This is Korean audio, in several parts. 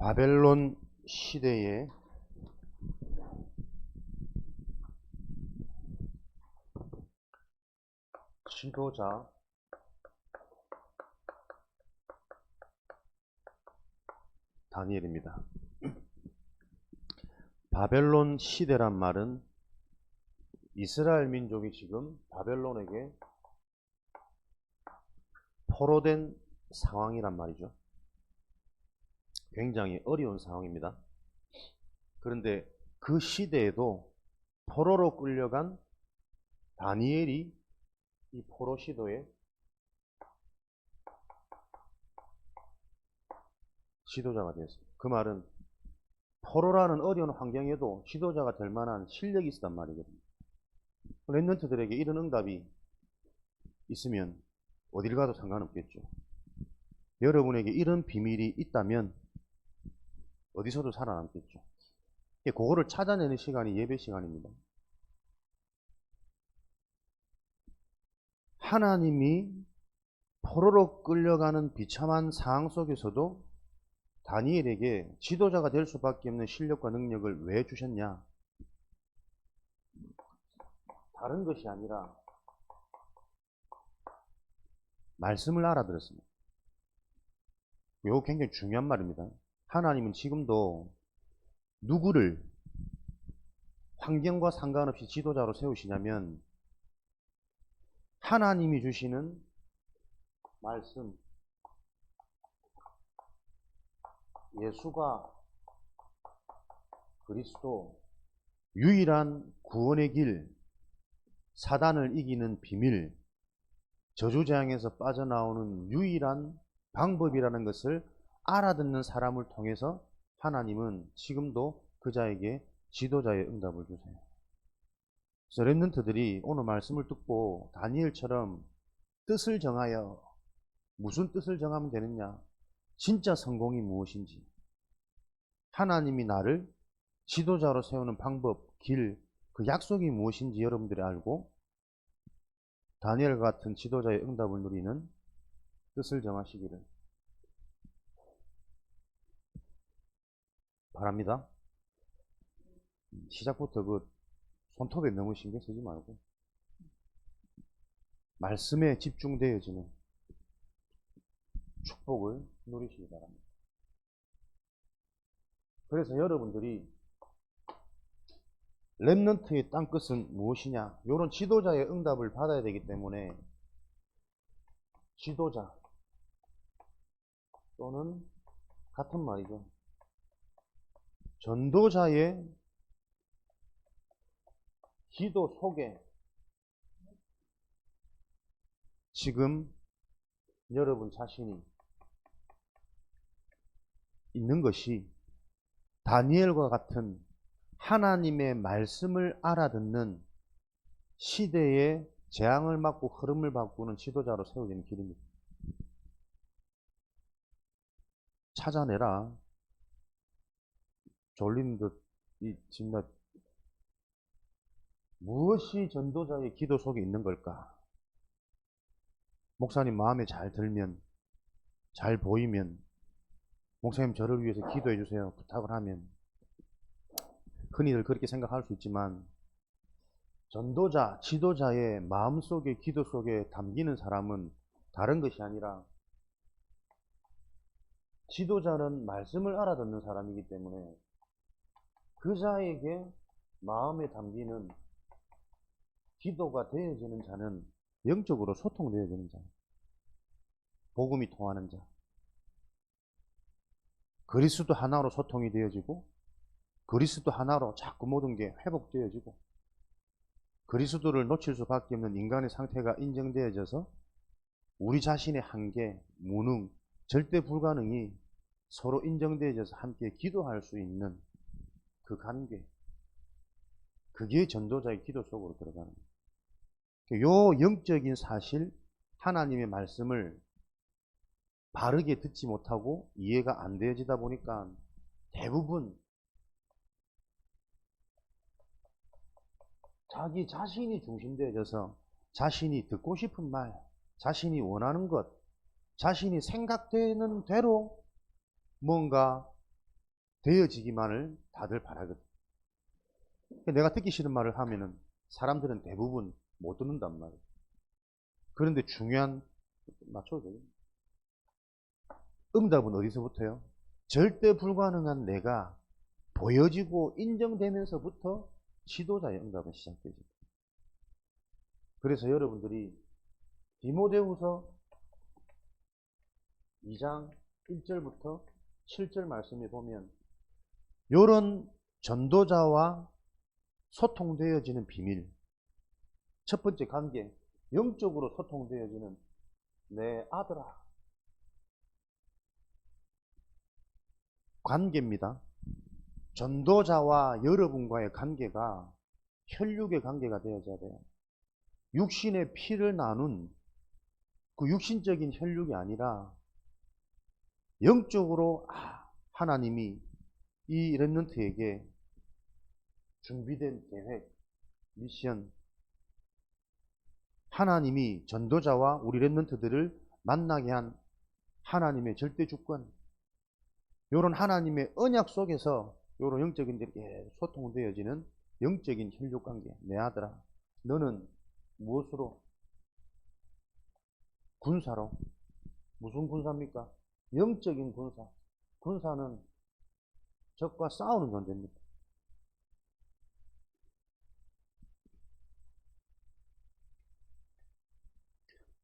바벨론 시대의 지도자 다니엘입니다. 바벨론 시대란 말은 이스라엘 민족이 지금 바벨론에게 포로된 상황이란 말이죠. 굉장히 어려운 상황입니다. 그런데 그 시대에도 포로로 끌려간 다니엘이 이 포로 시도의 지도자가 되었습니다. 그 말은 포로라는 어려운 환경에도 지도자가 될 만한 실력이 있었단 말이거든요. 렘넌트들에게 이런 응답이 있으면 어딜 가도 상관없겠죠. 여러분에게 이런 비밀이 있다면 어디서도 살아남겠죠. 그거를 찾아내는 시간이 예배 시간입니다. 하나님이 포로로 끌려가는 비참한 상황 속에서도 다니엘에게 지도자가 될 수밖에 없는 실력과 능력을 왜 주셨냐? 다른 것이 아니라 말씀을 알아들었습니다. 이거 굉장히 중요한 말입니다. 하나님은 지금도 누구를 환경과 상관없이 지도자로 세우시냐면 하나님이 주시는 말씀, 예수가 그리스도, 유일한 구원의 길, 사단을 이기는 비밀, 저주재앙에서 빠져나오는 유일한 방법이라는 것을 알아듣는 사람을 통해서 하나님은 지금도 그 자에게 지도자의 응답을 주세요. 그래서 렘넌트들이 오늘 말씀을 듣고 다니엘처럼 뜻을 정하여 무슨 뜻을 정하면 되느냐? 진짜 성공이 무엇인지, 하나님이 나를 지도자로 세우는 방법, 길, 그 약속이 무엇인지 여러분들이 알고 다니엘 같은 지도자의 응답을 누리는 뜻을 정하시기를 바랍니다. 시작부터 그 손톱에 너무 신경 쓰지 말고 말씀에 집중되어지는 축복을 누리시기 바랍니다. 그래서 여러분들이 렘넌트의 땅끝은 무엇이냐? 이런 지도자의 응답을 받아야 되기 때문에 지도자 또는 같은 말이죠. 전도자의 기도 속에 지금 여러분 자신이 있는 것이 다니엘과 같은 하나님의 말씀을 알아듣는 시대의 재앙을 막고 흐름을 바꾸는 지도자로 세워지는 길입니다. 찾아내라. 졸린 듯 정말 무엇이 전도자의 기도 속에 있는 걸까? 목사님 마음에 잘 들면, 잘 보이면, 목사님 저를 위해서 기도해 주세요 부탁을 하면 흔히들 그렇게 생각할 수 있지만 전도자, 지도자의 마음속에 기도 속에 담기는 사람은 다른 것이 아니라 지도자는 말씀을 알아듣는 사람이기 때문에 그 자에게 마음에 담기는 기도가 되어지는 자는 영적으로 소통되어지는 자, 복음이 통하는 자, 그리스도 하나로 소통이 되어지고 그리스도 하나로 자꾸 모든 게 회복되어지고 그리스도를 놓칠 수밖에 없는 인간의 상태가 인정되어져서 우리 자신의 한계, 무능, 절대 불가능이 서로 인정되어져서 함께 기도할 수 있는 그 관계, 그게 전도자의 기도 속으로 들어가는 거예요. 요 영적인 사실, 하나님의 말씀을 바르게 듣지 못하고 이해가 안 되어지다 보니까 대부분 자기 자신이 중심되어져서 자신이 듣고 싶은 말, 자신이 원하는 것, 자신이 생각되는 대로 뭔가 되어지기만을 다들 바라거든. 내가 듣기 싫은 말을 하면은 사람들은 대부분 못 듣는단 말이야. 그런데 중요한, 맞춰도 돼요. 응답은 어디서부터요? 절대 불가능한 내가 보여지고 인정되면서부터 지도자의 응답은 시작되죠. 그래서 여러분들이 디모데후서 2장 1절부터 7절 말씀에 보면 이런 전도자와 소통되어지는 비밀, 첫 번째 관계, 영적으로 소통되어지는 내 아들아, 관계입니다. 전도자와 여러분과의 관계가 혈육의 관계가 되어져야 돼요. 육신의 피를 나눈 그 육신적인 혈육이 아니라 영적으로 하나님이 이 렘넌트에게 준비된 계획, 미션, 하나님이 전도자와 우리 렘넌트들을 만나게 한 하나님의 절대 주권, 이런 하나님의 언약 속에서 이런 영적인 소통되어지는 영적인 혈육관계. 내 아들아, 너는 무엇으로? 군사로. 무슨 군사입니까? 영적인 군사. 군사는 적과 싸우는 존재입니다.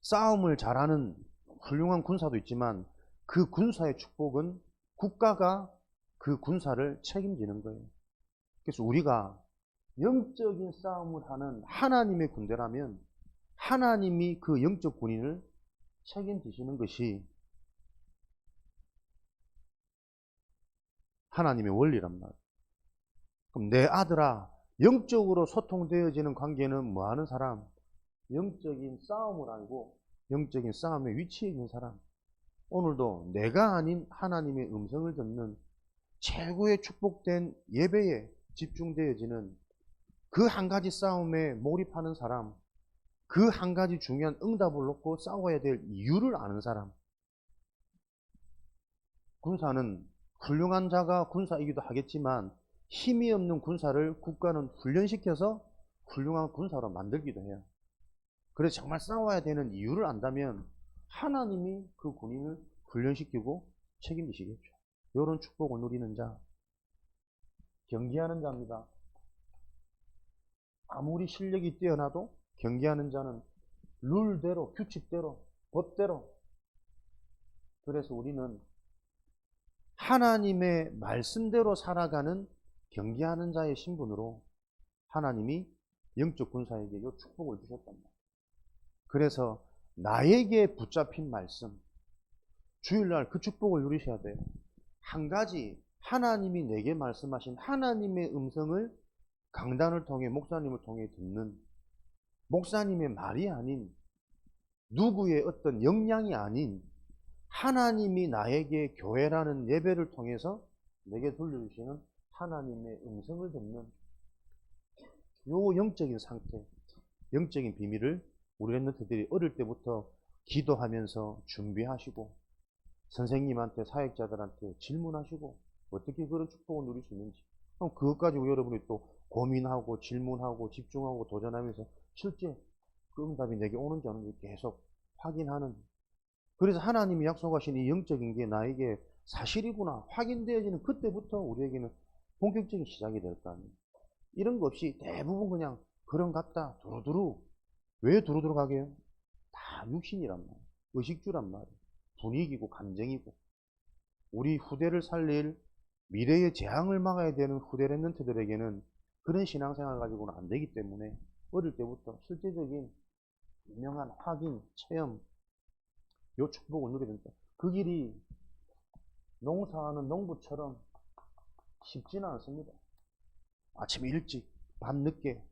싸움을 잘하는 훌륭한 군사도 있지만 그 군사의 축복은 국가가 그 군사를 책임지는 거예요. 그래서 우리가 영적인 싸움을 하는 하나님의 군대라면 하나님이 그 영적 군인을 책임지시는 것이 하나님의 원리란 말이에요. 그럼 내 아들아, 영적으로 소통되어지는 관계는 뭐 하는 사람? 영적인 싸움을 알고 영적인 싸움의 위치에 있는 사람. 오늘도 내가 아닌 하나님의 음성을 듣는 최고의 축복된 예배에 집중되어지는 그 한 가지 싸움에 몰입하는 사람, 그 한 가지 중요한 응답을 놓고 싸워야 될 이유를 아는 사람. 군사는 훌륭한 자가 군사이기도 하겠지만 힘이 없는 군사를 국가는 훈련시켜서 훌륭한 군사로 만들기도 해요. 그래서 정말 싸워야 되는 이유를 안다면 하나님이 그 군인을 훈련시키고 책임지시겠죠. 이런 축복을 누리는 자, 경계하는 자입니다. 아무리 실력이 뛰어나도 경계하는 자는 룰대로, 규칙대로, 법대로. 그래서 우리는 하나님의 말씀대로 살아가는 경계하는 자의 신분으로 하나님이 영적 군사에게 이 축복을 주셨단 말이에요. 그래서 나에게 붙잡힌 말씀, 주일날 그 축복을 누리셔야 돼요. 한 가지 하나님이 내게 말씀하신 하나님의 음성을 강단을 통해 목사님을 통해 듣는, 목사님의 말이 아닌 누구의 어떤 역량이 아닌 하나님이 나에게 교회라는 예배를 통해서 내게 돌려주시는 하나님의 음성을 듣는 요 영적인 상태, 영적인 비밀을 우리 렘넌트들이 어릴 때부터 기도하면서 준비하시고 선생님한테, 사역자들한테 질문하시고 어떻게 그런 축복을 누릴 수 있는지, 그럼 그것 가지고 여러분이 또 고민하고 질문하고 집중하고 도전하면서 실제 그 응답이 내게 오는지 안 오는지 계속 확인하는, 그래서 하나님이 약속하신 이 영적인 게 나에게 사실이구나 확인되어지는 그때부터 우리에게는 본격적인 시작이 될 거 아니에요. 이런 거 없이 대부분 그냥 그런 같다 두루두루. 왜 두루두루 가게요? 다 육신이란 말이에요. 의식주란 말이에요. 분위기고 감정이고. 우리 후대를 살릴 미래의 재앙을 막아야 되는 후대 렘넌트들에게는 그런 신앙생활 가지고는 안 되기 때문에 어릴 때부터 실제적인 분명한 확인, 체험, 요 축복을 누리게 됩니다. 그 길이 농사하는 농부처럼 쉽지는 않습니다. 아침 일찍, 밤 늦게,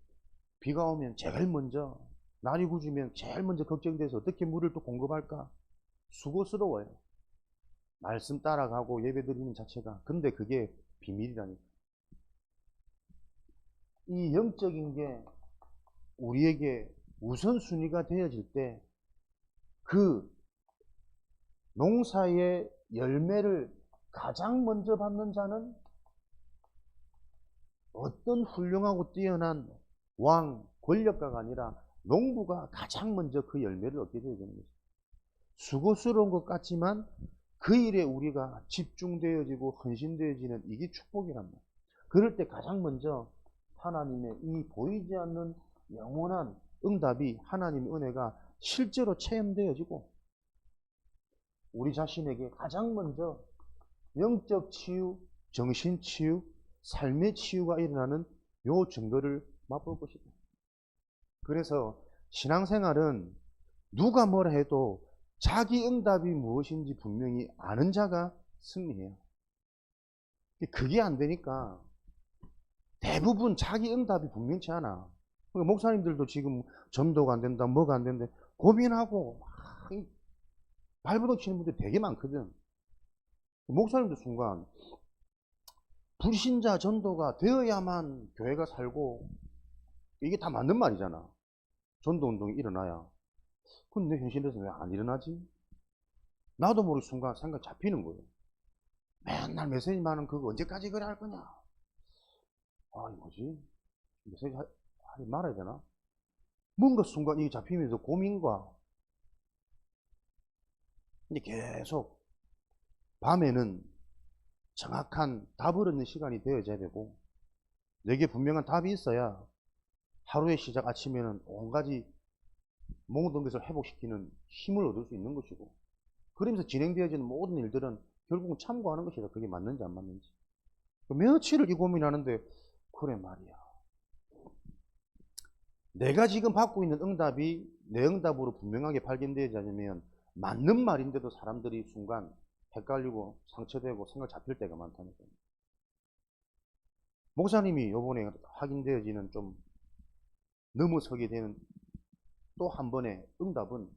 비가 오면 제일 먼저, 날이 굳으면 제일 먼저 걱정돼서 어떻게 물을 또 공급할까? 수고스러워요. 말씀 따라가고 예배 드리는 자체가. 근데 그게 비밀이라니까. 이 영적인 게 우리에게 우선순위가 되어질 때 그 농사의 열매를 가장 먼저 받는 자는 어떤 훌륭하고 뛰어난 왕, 권력가가 아니라 농부가 가장 먼저 그 열매를 얻게 되는 것입니다. 수고스러운 것 같지만 그 일에 우리가 집중되어지고 헌신되어지는 이게 축복이란 말이에요. 그럴 때 가장 먼저 하나님의 이 보이지 않는 영원한 응답이, 하나님의 은혜가 실제로 체험되어지고 우리 자신에게 가장 먼저 영적 치유, 정신 치유, 삶의 치유가 일어나는 요 증거를 맛볼 것이다. 그래서 신앙생활은 누가 뭐라 해도 자기 응답이 무엇인지 분명히 아는 자가 승리해요. 그게 안 되니까 대부분 자기 응답이 분명치 않아. 그러니까 목사님들도 지금 전도가 안 된다, 뭐가 안 된다 고민하고 발버둥 치는 분들이 되게 많거든. 목사님도 순간 불신자 전도가 되어야만 교회가 살고, 이게 다 맞는 말이잖아. 전도 운동이 일어나야. 근데 현실에서 왜 안 일어나지? 나도 모르게 순간 생각 잡히는 거예요. 맨날 메시지만은 그거 언제까지 그래 할 거냐? 아, 뭐지? 메시지 하지 말아야 되나? 뭔가 순간 이게 잡히면서 고민과, 이제 계속 밤에는 정확한 답을 얻는 시간이 되어져야 되고, 내게 분명한 답이 있어야 하루의 시작 아침에는 온 가지 모든 것을 회복시키는 힘을 얻을 수 있는 것이고, 그러면서 진행되어지는 모든 일들은 결국은 참고하는 것이다. 그게 맞는지 안 맞는지. 며칠을 이 고민하는데, 그래 말이야. 내가 지금 받고 있는 응답이 내 응답으로 분명하게 발견되지 않으면 맞는 말인데도 사람들이 순간 헷갈리고 상처되고 생각 잡힐 때가 많다니까. 목사님이 요번에 확인되어지는 좀 넘어서게 되는 또 한 번의 응답은,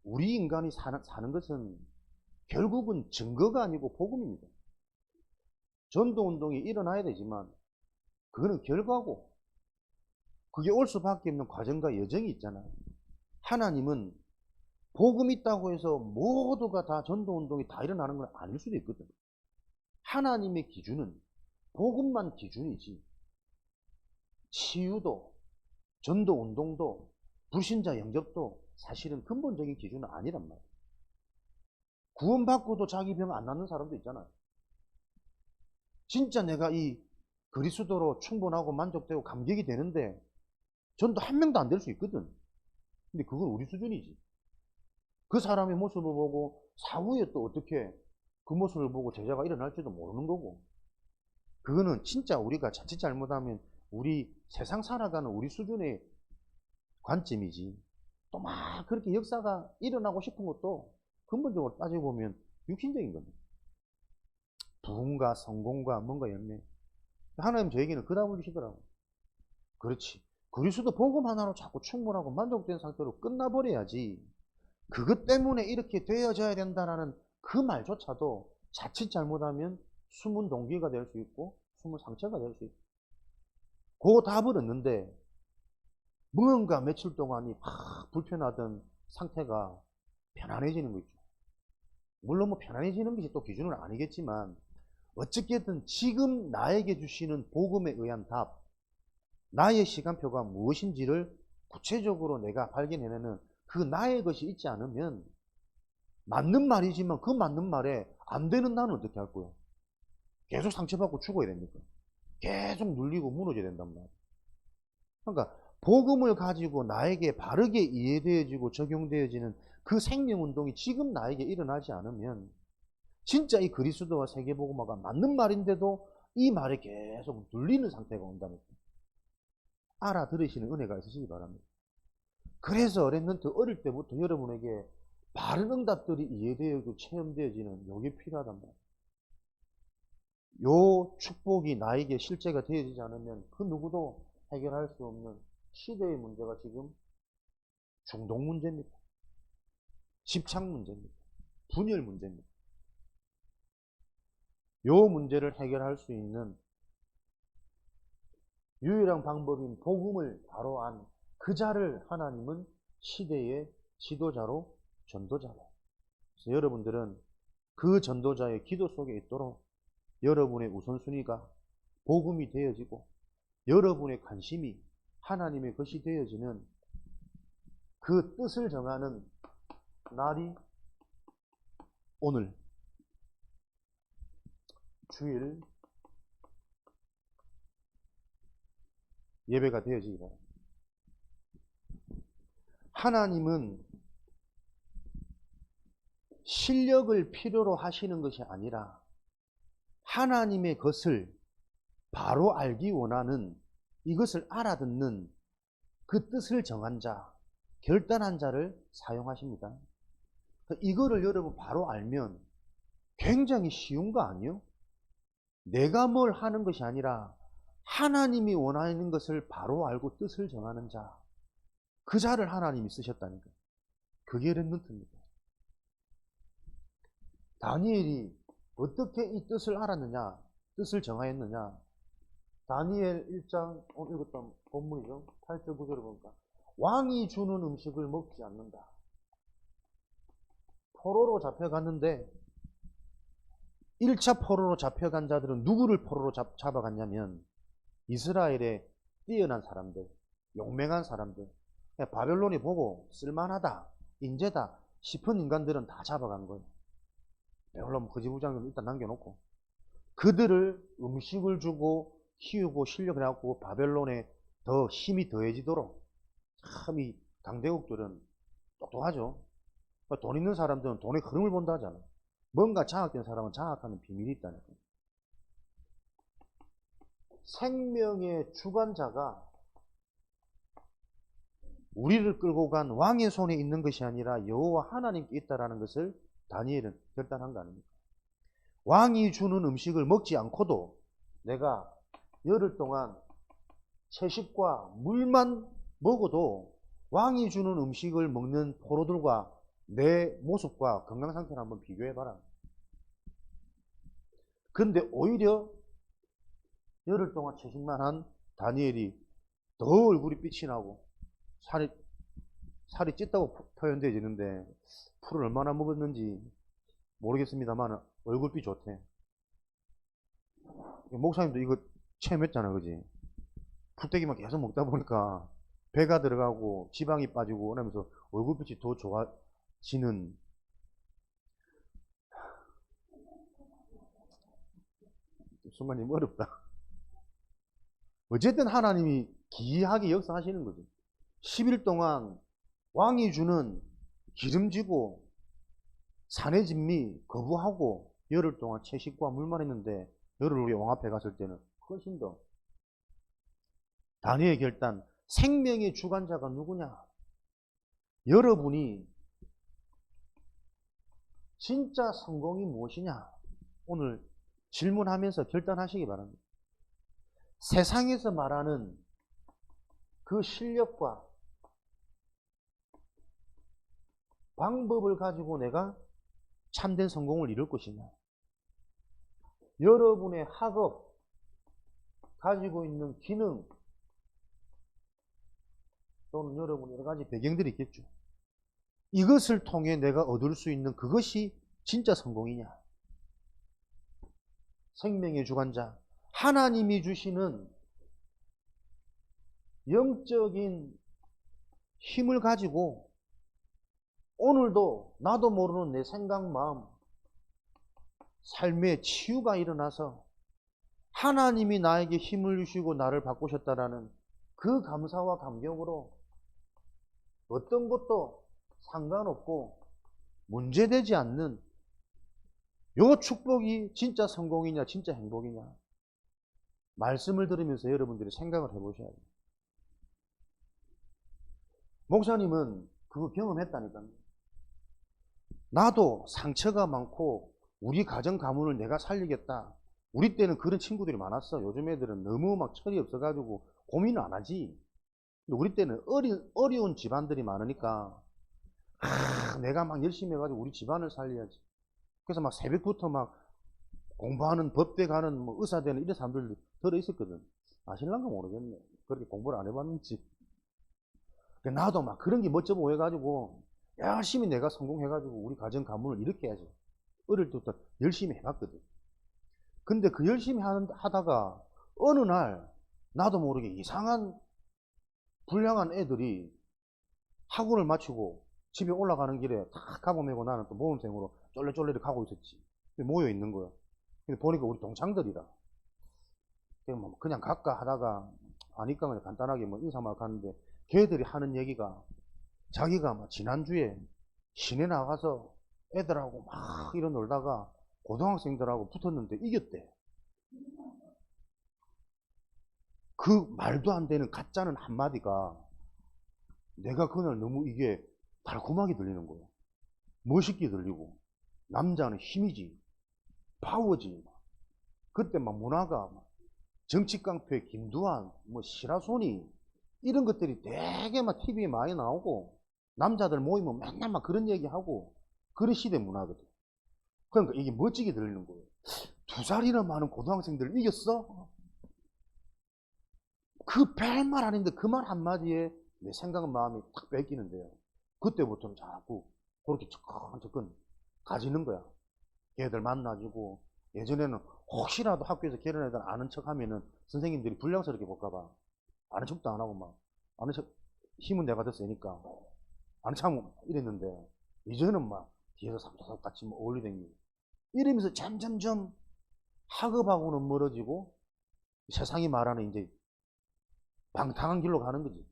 우리 인간이 사는 것은 결국은 증거가 아니고 복음입니다. 전도운동이 일어나야 되지만 그거는 결과고, 그게 올 수밖에 없는 과정과 여정이 있잖아요. 하나님은 복음이 있다고 해서 모두가 다 전도운동이 다 일어나는 건 아닐 수도 있거든. 하나님의 기준은 복음만 기준이지, 치유도, 전도운동도, 불신자 영접도 사실은 근본적인 기준은 아니란 말이에요. 구원받고도 자기 병 안 낫는 사람도 있잖아요. 진짜 내가 이 그리스도로 충분하고 만족되고 감격이 되는데 전도 한 명도 안 될 수 있거든. 근데 그건 우리 수준이지. 그 사람의 모습을 보고 사후에 또 어떻게 그 모습을 보고 제자가 일어날지도 모르는 거고, 그거는 진짜 우리가 자칫 잘못하면 우리 세상 살아가는 우리 수준의 관점이지, 또 막 그렇게 역사가 일어나고 싶은 것도 근본적으로 따지고 보면 육신적인 겁니다. 부흥과 성공과 뭔가 열매. 하나님 저에게는 그 답을 주시더라고요. 그렇지. 그리스도 복음 하나로 자꾸 충분하고 만족된 상태로 끝나버려야지, 그것 때문에 이렇게 되어져야 된다는 그 말조차도 자칫 잘못하면 숨은 동기가 될 수 있고 숨은 상처가 될 수 있고, 그 답을 얻는데 뭔가 며칠 동안이 막 불편하던 상태가 편안해지는 거 있죠. 물론 뭐 편안해지는 것이 또 기준은 아니겠지만, 어쨌든 지금 나에게 주시는 복음에 의한 답, 나의 시간표가 무엇인지를 구체적으로 내가 발견해내는 그 나의 것이 있지 않으면, 맞는 말이지만 그 맞는 말에 안 되는 나는 어떻게 할 거예요? 계속 상처받고 죽어야 됩니까? 계속 눌리고 무너져야 된단 말이에요. 그러니까 복음을 가지고 나에게 바르게 이해되어지고 적용되어지는 그 생명운동이 지금 나에게 일어나지 않으면, 진짜 이 그리스도와 세계복음화가 맞는 말인데도 이 말에 계속 눌리는 상태가 온다니까. 알아들으시는 은혜가 있으시기 바랍니다. 그래서 렘넌트 어릴 때부터 여러분에게 바른 응답들이 이해되어지고 체험되어지는 요게 필요하단 말이에요. 요 축복이 나에게 실제가 되어지지 않으면 그 누구도 해결할 수 없는 시대의 문제가 지금 중동 문제입니다. 집착 문제입니다. 분열 문제입니다. 요 문제를 해결할 수 있는 유일한 방법인 복음을 바로 안 그 자를 하나님은 시대의 지도자로, 전도자로. 그래서 여러분들은 그 전도자의 기도 속에 있도록 여러분의 우선순위가 복음이 되어지고 여러분의 관심이 하나님의 것이 되어지는 그 뜻을 정하는 날이 오늘 주일 예배가 되어지기 바랍니다. 하나님은 실력을 필요로 하시는 것이 아니라 하나님의 것을 바로 알기 원하는, 이것을 알아듣는 그 뜻을 정한 자, 결단한 자를 사용하십니다. 이거를 여러분 바로 알면 굉장히 쉬운 거 아니요? 내가 뭘 하는 것이 아니라 하나님이 원하는 것을 바로 알고 뜻을 정하는 자, 그 자를 하나님이 쓰셨다니까. 그게 렘넌트입니다. 다니엘이 어떻게 이 뜻을 알았느냐, 뜻을 정하였느냐. 다니엘 1장 오늘 읽었던 본문이죠. 8절 9절을 보니까 왕이 주는 음식을 먹지 않는다. 포로로 잡혀갔는데 1차 포로로 잡혀간 자들은 누구를 포로로 잡아갔냐면 이스라엘의 뛰어난 사람들, 용맹한 사람들, 바벨론이 보고 쓸만하다, 인재다 싶은 인간들은 다 잡아간 거예요. 바벨론 거지부장을 일단 남겨놓고 그들을 음식을 주고 키우고 실력해갖고 바벨론에 더 힘이 더해지도록. 참 이 강대국들은 똑똑하죠. 돈 있는 사람들은 돈의 흐름을 본다 하잖아요. 뭔가 장악된 사람은 장악하는 비밀이 있다니까. 생명의 주관자가 우리를 끌고 간 왕의 손에 있는 것이 아니라 여호와 하나님께 있다라는 것을 다니엘은 결단한 거 아닙니까? 왕이 주는 음식을 먹지 않고도 내가 열흘 동안 채식과 물만 먹어도 왕이 주는 음식을 먹는 포로들과 내 모습과 건강 상태를 한번 비교해봐라. 근데 오히려 열흘 동안 채식만 한 다니엘이 더 얼굴이 빛이 나고 살이 찢다고 표현되어지는데 풀을 얼마나 먹었는지 모르겠습니다만 얼굴빛 좋대. 목사님도 이거 체험했잖아, 그지? 풀떼기만 계속 먹다 보니까 배가 들어가고 지방이 빠지고 그러면서 얼굴빛이 더 좋아지는. 순간님 어렵다. 어쨌든 하나님이 기이하게 역사하시는 거죠. 10일 동안 왕이 주는 기름지고 산의 진미 거부하고 열흘 동안 채식과 물만 했는데 열흘 후에 왕 앞에 갔을 때는 훨씬 더. 다니엘의 결단, 생명의 주관자가 누구냐? 여러분이 진짜 성공이 무엇이냐? 오늘 질문하면서 결단하시기 바랍니다. 세상에서 말하는 그 실력과 방법을 가지고 내가 참된 성공을 이룰 것이냐? 여러분의 학업, 가지고 있는 기능, 또는 여러분 여러 가지 배경들이 있겠죠. 이것을 통해 내가 얻을 수 있는 그것이 진짜 성공이냐? 생명의 주관자, 하나님이 주시는 영적인 힘을 가지고 오늘도 나도 모르는 내 생각, 마음, 삶에 치유가 일어나서 하나님이 나에게 힘을 주시고 나를 바꾸셨다라는 그 감사와 감격으로 어떤 것도 상관없고 문제되지 않는 요 축복이 진짜 성공이냐 진짜 행복이냐, 말씀을 들으면서 여러분들이 생각을 해보셔야 돼요. 목사님은 그거 경험했다니까요. 나도 상처가 많고 우리 가정 가문을 내가 살리겠다. 우리 때는 그런 친구들이 많았어. 요즘 애들은 너무 막 철이 없어가지고 고민을 안 하지. 근데 우리 때는 어려운 집안들이 많으니까 내가 막 열심히 해가지고 우리 집안을 살려야지. 그래서 막 새벽부터 막 공부하는, 법대 가는, 뭐 의사 되는 이런 사람들 들어있었거든. 아실란가 모르겠네. 그렇게 공부를 안 해봤는지. 나도 막 그런 게 멋져 보여가지고 열심히 내가 성공해가지고 우리 가정 가문을 이렇게 해야지. 어릴 때부터 열심히 해봤거든. 근데 그 열심히 하다가 어느 날 나도 모르게 이상한 불량한 애들이 학원을 마치고 집에 올라가는 길에 탁 가보 메고 나는 또 모범생으로 쫄래쫄래 가고 있었지. 모여 있는 거야. 근데 보니까 우리 동창들이라. 그냥 갈까 하다가 아니까 그냥 간단하게 뭐 인사만 가는데 걔들이 하는 얘기가 자기가 막 지난주에 시내 나가서 애들하고 막 이런 놀다가 고등학생들하고 붙었는데 이겼대. 그 말도 안 되는 가짜는 한마디가 내가 그날 너무 이게 달콤하게 들리는 거야. 멋있게 들리고 남자는 힘이지, 파워지. 그때 막 문화가 막 정치 깡패 김두한, 뭐 시라소니 이런 것들이 되게 막 TV에 많이 나오고 남자들 모이면 맨날 막 그런 얘기하고 그런 시대 문화거든. 그러니까 이게 멋지게 들리는 거예요. 2살이나 많은 고등학생들을 이겼어? 그 별말 아닌데 그 말 한마디에 내 생각은 마음이 탁 뺏기는데요. 그때부터는 자꾸 그렇게 접근 가지는 거야. 걔들 만나주고 예전에는 혹시라도 학교에서 걔런 애들 아는 척 하면은 선생님들이 불량스럽게 볼까봐 아는 척도 안 하고 막 아는 척 힘은 내가 더 세니까 아는 척 이랬는데 이제는 막 뒤에서 삼사삭 같이 뭐 어울리댕기고 이러면서 점점점 학업하고는 멀어지고 세상이 말하는 이제 방탕한 길로 가는 거지.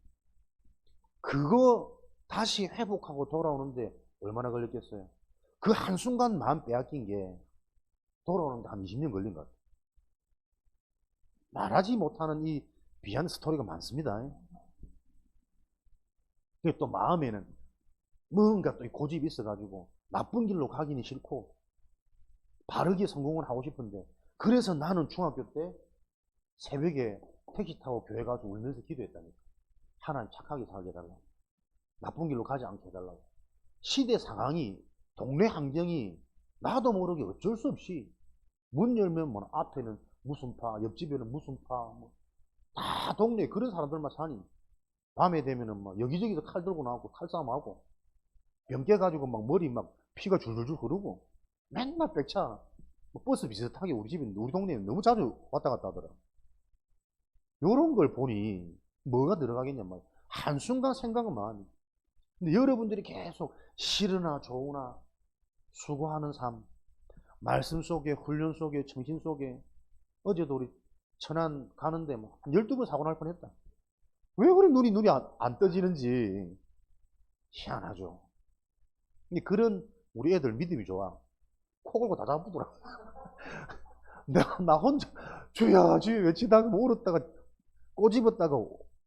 그거 다시 회복하고 돌아오는데 얼마나 걸렸겠어요? 그 한순간 마음 빼앗긴 게 돌아오는데 한 20년 걸린 것 같아요. 말하지 못하는 이 비하인드 스토리가 많습니다. 그게 또 마음에는 뭔가 또 고집이 있어가지고 나쁜 길로 가기는 싫고 바르게 성공을 하고 싶은데 그래서 나는 중학교 때 새벽에 택시 타고 교회 가서 울면서 기도했다니까. 하나님 착하게 살게 해달라고. 나쁜 길로 가지 않게 해달라고. 시대 상황이 동네 환경이 나도 모르게 어쩔 수 없이 문 열면 뭐 앞에는 무슨 파, 옆집에는 무슨 파, 뭐 다 동네에 그런 사람들만 사니. 밤에 되면은 막 여기저기서 칼 들고 나오고 칼싸움하고 병 깨가지고 막 머리 막 피가 줄줄줄 흐르고 맨날 백차 뭐 버스 비슷하게 우리 집에 우리 동네에 너무 자주 왔다 갔다 하더라. 요런 걸 보니 뭐가 들어가겠냐 말이야. 한순간 생각은 많이. 근데 여러분들이 계속 싫으나 좋으나 수고하는 삶, 말씀 속에 훈련 속에 정신 속에 어제도 우리 천안 가는데 뭐 한 12번 사고 날 뻔했다. 왜 그래 눈이 안 떠지는지 희한하죠. 근데 그런 우리 애들 믿음이 좋아. 코 골고 다 잡으더라. 나 혼자 주야 주여 외치다가 뭐 울었다가 꼬집었다가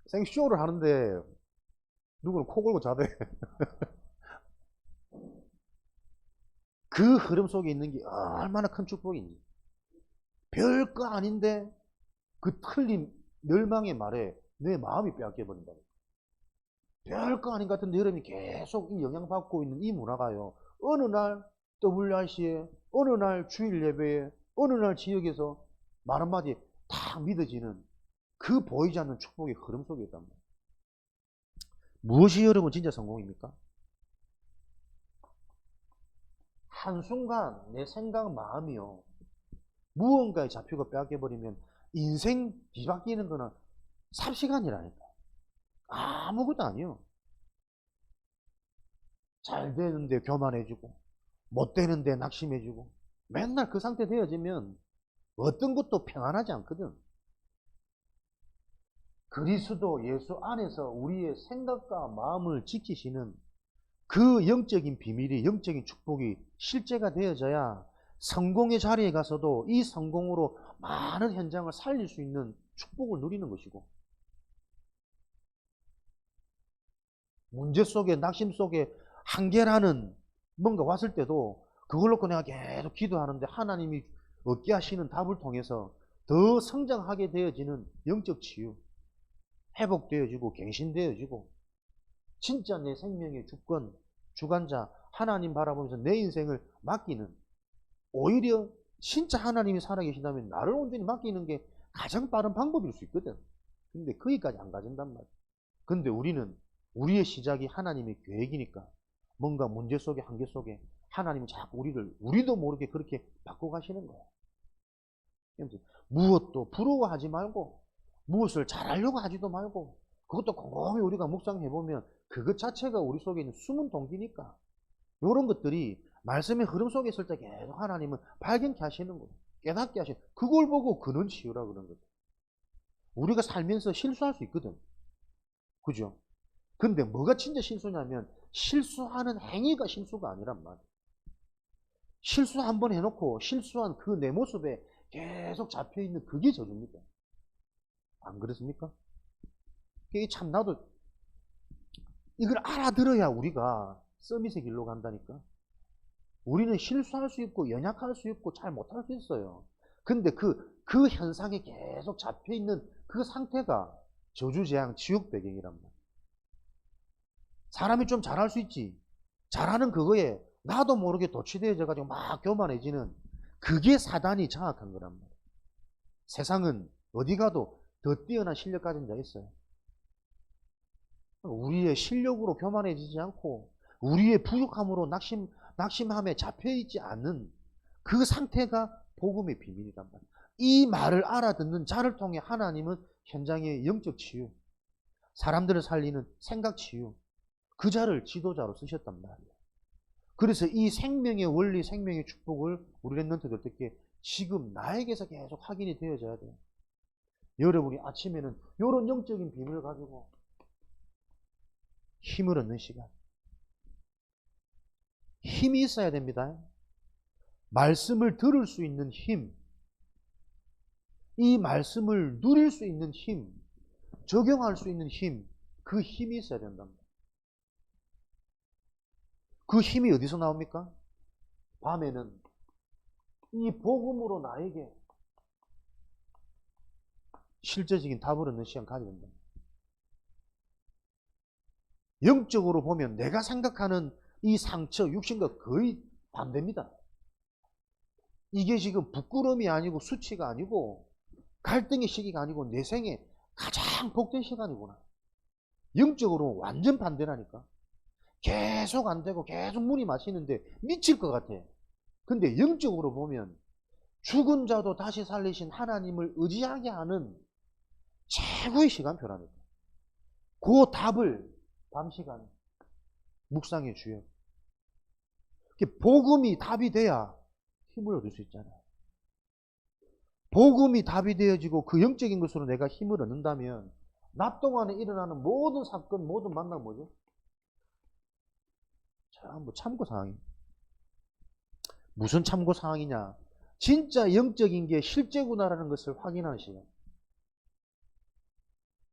생쇼를 하는데 누구는 코 골고 자대. 그 흐름 속에 있는 게 얼마나 큰 축복인지. 별거 아닌데 그 틀린 멸망의 말에 내 마음이 빼앗겨버린다. 별거 아닌 것 같은데 여러분이 계속 이 영향받고 있는 이 문화가요. 어느 날 WRC에, 어느 날 주일 예배에, 어느 날 지역에서 말 한마디 다 믿어지는 그 보이지 않는 축복의 흐름 속에 있단 말이에요. 무엇이 여러분 진짜 성공입니까? 한순간 내 생각, 마음이요. 무언가에 잡히고 빼앗겨버리면 인생 뒤바뀌는 거는 삽시간이라니까. 아무것도 아니요. 잘 되는데 교만해지고 못 되는데 낙심해지고 맨날 그 상태 되어지면 어떤 것도 평안하지 않거든. 그리스도 예수 안에서 우리의 생각과 마음을 지키시는 그 영적인 비밀이 영적인 축복이 실제가 되어져야 성공의 자리에 가서도 이 성공으로 많은 현장을 살릴 수 있는 축복을 누리는 것이고 문제 속에 낙심 속에 한계라는 뭔가 왔을 때도 그걸 놓고 내가 계속 기도하는데 하나님이 얻게 하시는 답을 통해서 더 성장하게 되어지는 영적 치유, 회복되어지고 갱신되어지고 진짜 내 생명의 주권, 주관자 하나님 바라보면서 내 인생을 맡기는 오히려 진짜 하나님이 살아계신다면 나를 온전히 맡기는 게 가장 빠른 방법일 수 있거든. 근데 거기까지 안 가진단 말이야. 근데 우리는 우리의 시작이 하나님의 계획이니까 뭔가 문제 속에 한계 속에 하나님이 자꾸 우리도 모르게 그렇게 바꿔가시는 거야. 무엇도 부러워하지 말고 무엇을 잘하려고 하지도 말고 그것도 곰곰이 우리가 묵상해보면 그것 자체가 우리 속에 있는 숨은 동기니까 이런 것들이 말씀의 흐름 속에 있을 때 계속 하나님은 발견케 하시는 거예요. 깨닫게 하시는 거예요. 그걸 보고 근원 치유라 그런 거죠. 우리가 살면서 실수할 수 있거든. 그죠? 근데 뭐가 진짜 실수냐면 실수하는 행위가 실수가 아니란 말이에요. 실수 한번 해놓고 실수한 그 내 모습에 계속 잡혀있는 그게 저주입니다. 안 그렇습니까? 이게 참 나도 이걸 알아들어야 우리가 서밋의 길로 간다니까. 우리는 실수할 수 있고 연약할 수 있고 잘 못할 수 있어요. 근데 그 현상에 계속 잡혀있는 그 상태가 저주재앙 지옥 배경이란 말이에요. 사람이 좀 잘할 수 있지. 잘하는 그거에 나도 모르게 도취되어져가지고 막 교만해지는 그게 사단이 장악한 거란 말이에요. 세상은 어디 가도 더 뛰어난 실력 가진 자 있어요. 우리의 실력으로 교만해지지 않고 우리의 부족함으로 낙심함에 잡혀있지 않는 그 상태가 복음의 비밀이란 말이에요. 이 말을 알아듣는 자를 통해 하나님은 현장의 영적 치유, 사람들을 살리는 생각 치유, 그 자를 지도자로 쓰셨단 말이에요. 그래서 이 생명의 원리, 생명의 축복을 우리 랩런트들 어떻게 지금 나에게서 계속 확인이 되어져야 돼요. 여러분이 아침에는 이런 영적인 비밀을 가지고 힘을 얻는 시간. 힘이 있어야 됩니다. 말씀을 들을 수 있는 힘, 이 말씀을 누릴 수 있는 힘, 적용할 수 있는 힘, 그 힘이 있어야 된답니다. 그 힘이 어디서 나옵니까? 밤에는 이 복음으로 나에게 실제적인 답을 얻는 시간 가져야 된다. 영적으로 보면 내가 생각하는 이 상처, 육신과 거의 반대입니다. 이게 지금 부끄러움이 아니고 수치가 아니고 갈등의 시기가 아니고 내 생에 가장 복된 시간이구나. 영적으로 완전 반대라니까. 계속 안 되고 계속 물이 마시는데 미칠 것 같아. 근데 영적으로 보면 죽은 자도 다시 살리신 하나님을 의지하게 하는 최고의 시간표라니까. 그 답을 밤 시간에 묵상해 주여. 복음이 답이 돼야 힘을 얻을 수 있잖아요. 복음이 답이 되어지고 그 영적인 것으로 내가 힘을 얻는다면 낮 동안에 일어나는 모든 사건, 모든 만남 뭐죠? 전부 참고 상황이에요. 무슨 참고 상황이냐? 진짜 영적인 게 실제구나라는 것을 확인하는 시간.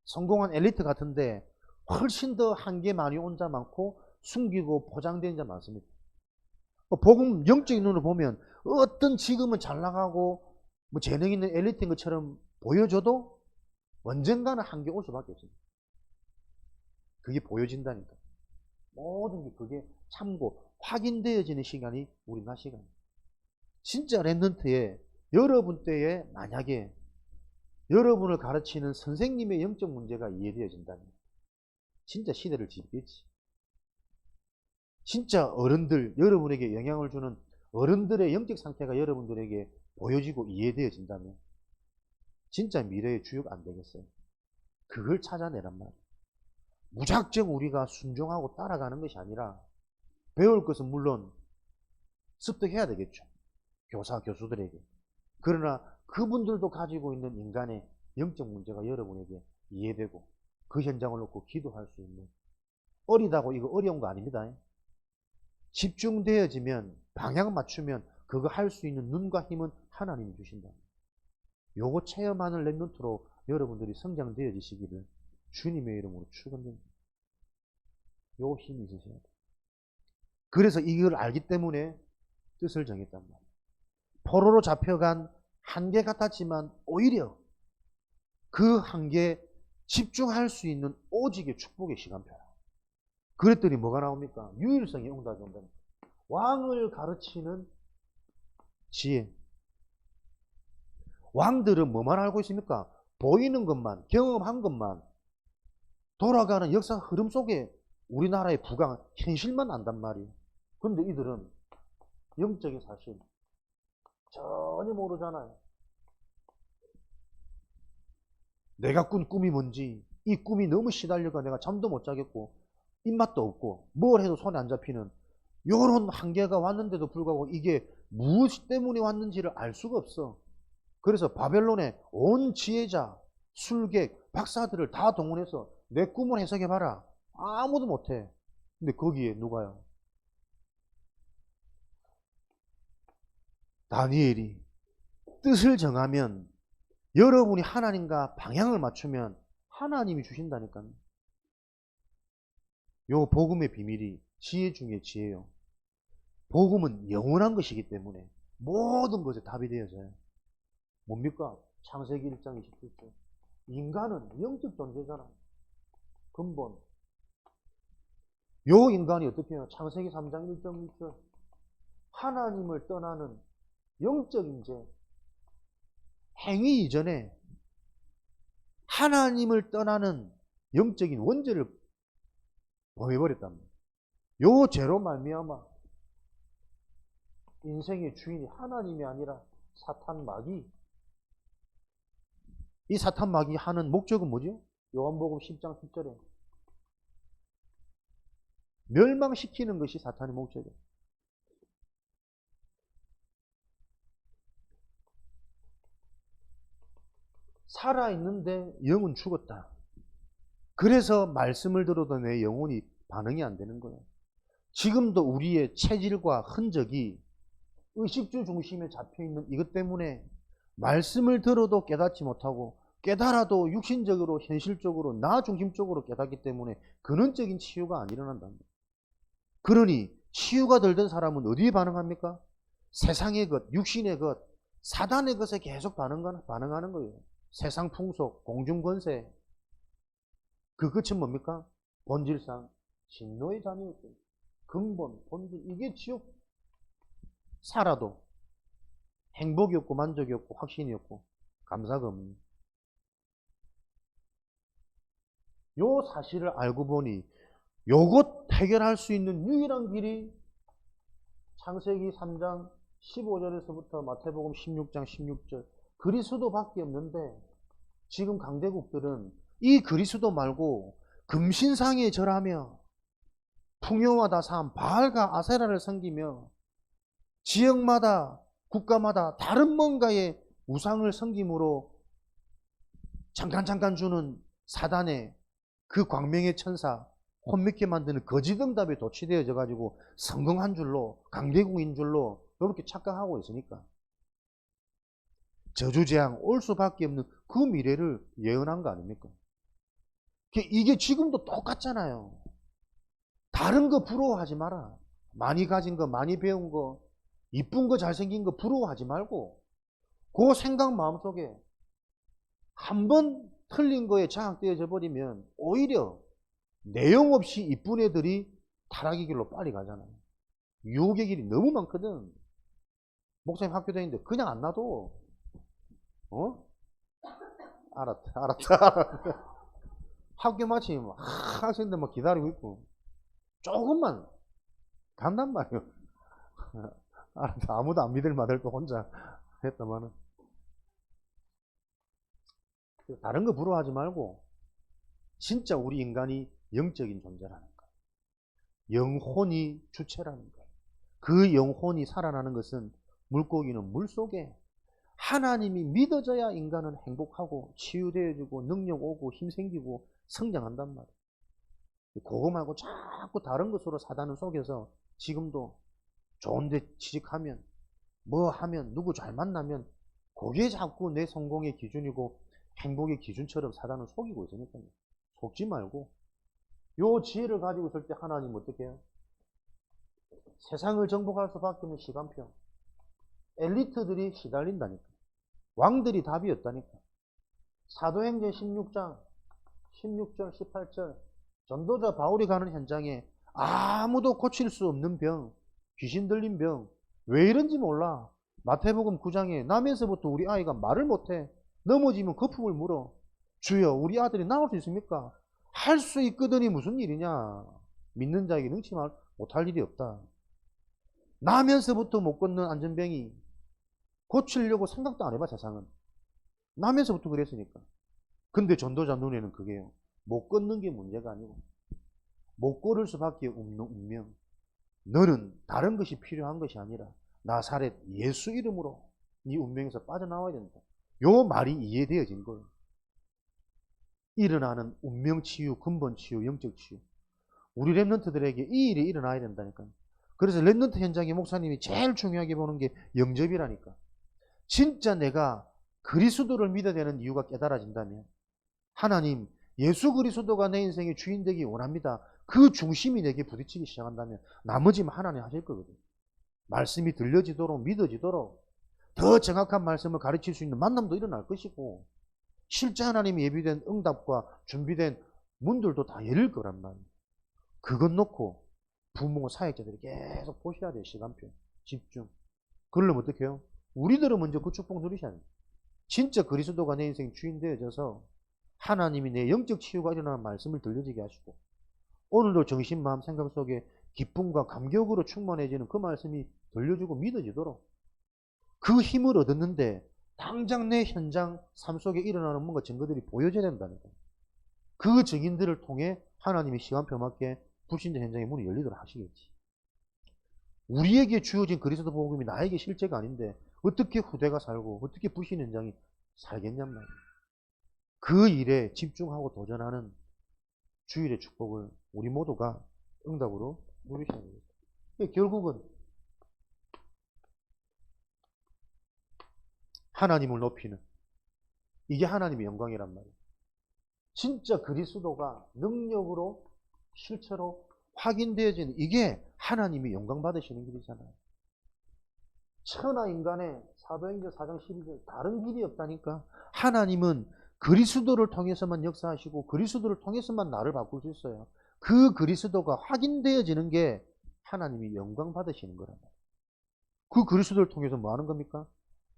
성공한 엘리트 같은데 훨씬 더 한계 많이 온 자 많고 숨기고 포장된 자 많습니다. 복음 영적인 눈으로 보면 어떤 지금은 잘 나가고 뭐 재능 있는 엘리트인 것처럼 보여줘도 언젠가는 한계 올 수밖에 없습니다. 그게 보여진다니까. 모든 게 그게 참고 확인되어지는 시간이 우리 낮 시간입니다. 진짜 랩런트에 여러분 때에 만약에 여러분을 가르치는 선생님의 영적 문제가 이해되어진다면 진짜 시대를 지겠지. 진짜 어른들, 여러분에게 영향을 주는 어른들의 영적 상태가 여러분들에게 보여지고 이해되어진다면 진짜 미래의 주역 안 되겠어요. 그걸 찾아내란 말이에요. 무작정 우리가 순종하고 따라가는 것이 아니라 배울 것은 물론 습득해야 되겠죠. 교사, 교수들에게. 그러나 그분들도 가지고 있는 인간의 영적 문제가 여러분에게 이해되고 그 현장을 놓고 기도할 수 있는, 어리다고 이거 어려운 거 아닙니다. 집중되어지면, 방향 맞추면 그거 할 수 있는 눈과 힘은 하나님이 주신다. 요거 체험하는 랩런트로 여러분들이 성장되어지시기를 주님의 이름으로 축원드립니다. 요 힘이 있으셔야 돼요. 그래서 이걸 알기 때문에 뜻을 정했단 말이에요. 포로로 잡혀간 한계 같았지만 오히려 그 한계에 집중할 수 있는 오직의 축복의 시간표라. 그랬더니 뭐가 나옵니까? 유일성의 응답이 온다는 거예요. 왕을 가르치는 지혜. 왕들은 뭐만 알고 있습니까? 보이는 것만, 경험한 것만, 돌아가는 역사 흐름 속에 우리나라의 부강, 현실만 안단 말이에요. 그런데 이들은 영적인 사실 전혀 모르잖아요. 내가 꾼 꿈이 뭔지, 이 꿈이 너무 시달려가 내가 잠도 못 자겠고 입맛도 없고 뭘 해도 손에 안 잡히는 요런 한계가 왔는데도 불구하고 이게 무엇 때문에 왔는지를 알 수가 없어. 그래서 바벨론의 온 지혜자, 술객, 박사들을 다 동원해서 내 꿈을 해석해봐라. 아무도 못해. 근데 거기에 누가요? 다니엘이 뜻을 정하면, 여러분이 하나님과 방향을 맞추면 하나님이 주신다니까요. 요 복음의 비밀이 지혜 중에 지혜요. 복음은 영원한 것이기 때문에 모든 것에 답이 되어져요. 뭡니까? 창세기 1장 27절. 인간은 영적 존재잖아. 근본. 요 인간이 어떻게 해요? 창세기 3장 1.1절. 하나님을 떠나는 영적 인재. 행위 이전에 하나님을 떠나는 영적인 원죄를 범해버렸답니다. 요 죄로 말미암아 인생의 주인이 하나님이 아니라 사탄 마귀. 이 사탄 마귀 하는 목적은 뭐죠? 요한복음 10장 10절에 멸망시키는 것이 사탄의 목적이에요. 살아있는데 영은 죽었다. 그래서 말씀을 들어도 내 영혼이 반응이 안 되는 거예요. 지금도 우리의 체질과 흔적이 의식주 중심에 잡혀있는 이것 때문에 말씀을 들어도 깨닫지 못하고 깨달아도 육신적으로 현실적으로 나 중심적으로 깨닫기 때문에 근원적인 치유가 안 일어난답니다. 그러니 치유가 덜 된 사람은 어디에 반응합니까? 세상의 것, 육신의 것, 사단의 것에 계속 반응하는 거예요. 세상 풍속, 공중권세. 그 끝은 뭡니까? 본질상 진노의 자녀였어요. 근본, 본질. 이게 지옥. 살아도 행복이 없고 만족이 없고 확신이 없고 감사가 없는. 요 사실을 알고 보니 요것 해결할 수 있는 유일한 길이 창세기 3장 15절에서부터 마태복음 16장 16절 그리스도밖에 없는데, 지금 강대국들은 이 그리스도 말고 금신상에 절하며 풍요와 다사함 바알과 아세라를 섬기며 지역마다 국가마다 다른 뭔가의 우상을 섬김으로 잠깐 주는 사단의 그 광명의 천사 혼미케 만드는 거짓응답에 도취되어져 가지고 성공한 줄로, 강대국인 줄로 이렇게 착각하고 있으니까 저주재앙 올 수밖에 없는 그 미래를 예언한 거 아닙니까? 이게 지금도 똑같잖아요. 다른 거 부러워하지 마라. 많이 가진 거, 많이 배운 거, 이쁜 거, 잘생긴 거 부러워하지 말고 그 생각 마음속에 한 번 틀린 거에 장악되어져 버리면 오히려 내용 없이 이쁜 애들이 타락의 길로 빨리 가잖아요. 유혹의 길이 너무 많거든. 목사님 학교 다니는데 그냥 안 놔둬. 알았다. 학교 마치면 학생들 막 기다리고 있고 조금만 간단 말이에요. 알았다. 아무도 안 믿을 말을 또 혼자 했다마는. 다른 거 부러워하지 말고 진짜 우리 인간이 영적인 존재라는 거예요. 영혼이 주체라는 거예요. 그 영혼이 살아나는 것은 물고기는 물속에 하나님이 믿어져야 인간은 행복하고 치유되어지고 능력 오고 힘 생기고 성장한단 말이에요. 그거 말고 자꾸 다른 것으로 사단은 속여서 지금도 좋은데 취직하면 뭐 하면 누구 잘 만나면 그게 자꾸 내 성공의 기준이고 행복의 기준처럼 사단은 속이고 있으니까요. 속지 말고 요 지혜를 가지고 있을 때 하나님 어떻게 해요? 세상을 정복할 수밖에 없는 시간표. 엘리트들이 시달린다니까. 왕들이 답이 없다니까. 사도행전 16장 16절 18절 전도자 바울이 가는 현장에 아무도 고칠 수 없는 병, 귀신 들린 병, 왜 이런지 몰라. 마태복음 9장에 나면서부터 우리 아이가 말을 못해. 넘어지면 거품을 물어. 주여 우리 아들이 나올 수 있습니까? 할 수 있거든이 무슨 일이냐. 믿는 자에게 능치 못할 일이 없다. 나면서부터 못 걷는 안전병이 고치려고 생각도 안 해봐. 세상은 나면서부터 그랬으니까. 근데 전도자 눈에는 그게요. 못 걷는 게 문제가 아니고 못 걸을 수밖에 없는 운명. 너는 다른 것이 필요한 것이 아니라 나사렛 예수 이름으로 네 운명에서 빠져나와야 된다. 요 말이 이해되어진 거예요. 일어나는 운명 치유, 근본 치유, 영적 치유. 우리 랩런트들에게 이 일이 일어나야 된다니까요. 그래서 랩런트 현장의 목사님이 제일 중요하게 보는 게 영접이라니까. 진짜 내가 그리스도를 믿어야 되는 이유가 깨달아진다면 하나님, 예수 그리스도가 내 인생의 주인 되기 원합니다. 그 중심이 내게 부딪히기 시작한다면 나머지는 하나님 하실 거거든요. 말씀이 들려지도록 믿어지도록 더 정확한 말씀을 가르칠 수 있는 만남도 일어날 것이고 실제 하나님이 예비된 응답과 준비된 문들도 다 열릴 거란 말이에요. 그것 놓고 부모, 사역자들이 계속 보셔야 돼요. 시간표, 집중. 그러려면 어떻게 해요? 우리들은 먼저 그 축복 누리셔야 돼요. 진짜 그리스도가 내 인생 주인 되어져서 하나님이 내 영적 치유가 일어나는 말씀을 들려지게 하시고 오늘도 정신, 마음, 생각 속에 기쁨과 감격으로 충만해지는 그 말씀이 들려주고 믿어지도록 그 힘을 얻었는데 당장 내 현장 삶 속에 일어나는 뭔가 증거들이 보여져야 된다는 거예요. 그 증인들을 통해 하나님이 시간표 맞게 불신자 현장의 문이 열리도록 하시겠지. 우리에게 주어진 그리스도 복음이 나에게 실제가 아닌데 어떻게 후대가 살고 어떻게 불신 현장이 살겠냔 말이에요. 그 일에 집중하고 도전하는 주일의 축복을 우리 모두가 응답으로 누리셔야 되겠다. 결국은 하나님을 높이는 이게 하나님의 영광이란 말이에요. 진짜 그리스도가 능력으로 실체로 확인되어지는 이게 하나님이 영광 받으시는 길이잖아요. 천하 인간의 사도행전 4장 12절 다른 길이 없다니까. 하나님은 그리스도를 통해서만 역사하시고 그리스도를 통해서만 나를 바꿀 수 있어요. 그 그리스도가 확인되어지는 게 하나님이 영광 받으시는 거란 말이에요. 그 그리스도를 통해서 뭐 하는 겁니까?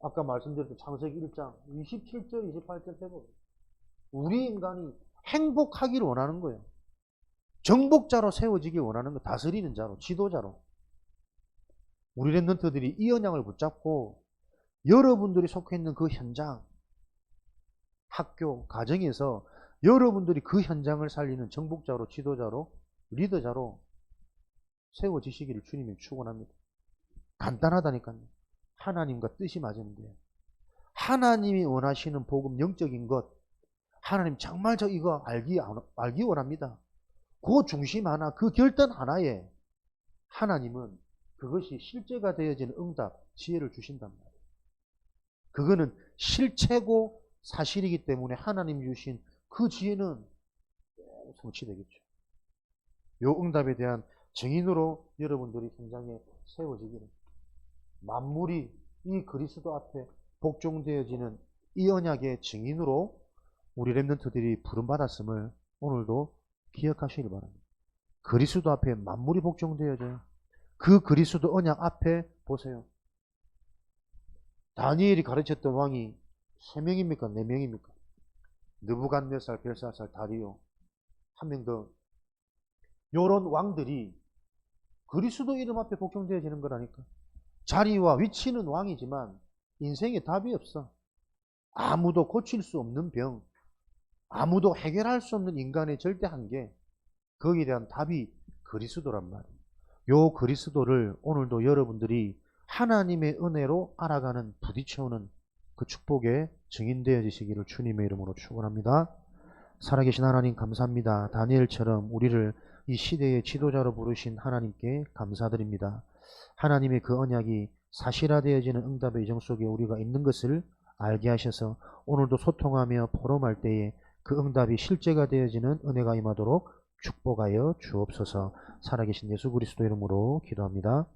아까 말씀드렸던 창세기 1장 27절 28절 해보세요. 우리 인간이 행복하기를 원하는 거예요. 정복자로 세워지길 원하는 거, 다스리는 자로, 지도자로. 우리 랩런트들이 이 언약을 붙잡고 여러분들이 속해 있는 그 현장, 학교, 가정에서 여러분들이 그 현장을 살리는 정복자로, 지도자로, 리더자로 세워지시기를 주님이 축원합니다. 간단하다니까요. 하나님과 뜻이 맞으면 돼요. 하나님이 원하시는 복음, 영적인 것, 하나님 정말 저 이거 알기 원합니다. 그 중심 하나, 그 결단 하나에 하나님은 그것이 실제가 되어지는 응답, 지혜를 주신단 말이에요. 그거는 실체고 사실이기 때문에 하나님 주신 그 지혜는 성취되겠죠. 요 응답에 대한 증인으로 여러분들이 현장에 세워지기를, 만물이 이 그리스도 앞에 복종되어지는 이 언약의 증인으로 우리 랩런트들이 부름받았음을 오늘도 기억하시길 바랍니다. 그리스도 앞에 만물이 복종되어져요. 그 그리스도 언약 앞에 보세요. 다니엘이 가르쳤던 왕이 3명입니까? 4명입니까? 느부갓네살, 벨사살, 다리오, 한 명 더. 요런 왕들이 그리스도 이름 앞에 복종되어지는 거라니까. 자리와 위치는 왕이지만 인생에 답이 없어. 아무도 고칠 수 없는 병, 아무도 해결할 수 없는 인간의 절대 한계, 거기에 대한 답이 그리스도란 말이에요. 요 그리스도를 오늘도 여러분들이 하나님의 은혜로 알아가는, 부딪혀오는 그 축복에 증인되어지시기를 주님의 이름으로 축원합니다. 살아계신 하나님 감사합니다. 다니엘처럼 우리를 이 시대의 지도자로 부르신 하나님께 감사드립니다. 하나님의 그 언약이 사실화되어지는 응답의 이정 속에 우리가 있는 것을 알게 하셔서 오늘도 소통하며 포럼할 때에 그 응답이 실제가 되어지는 은혜가 임하도록 축복하여 주옵소서. 살아계신 예수 그리스도 이름으로 기도합니다.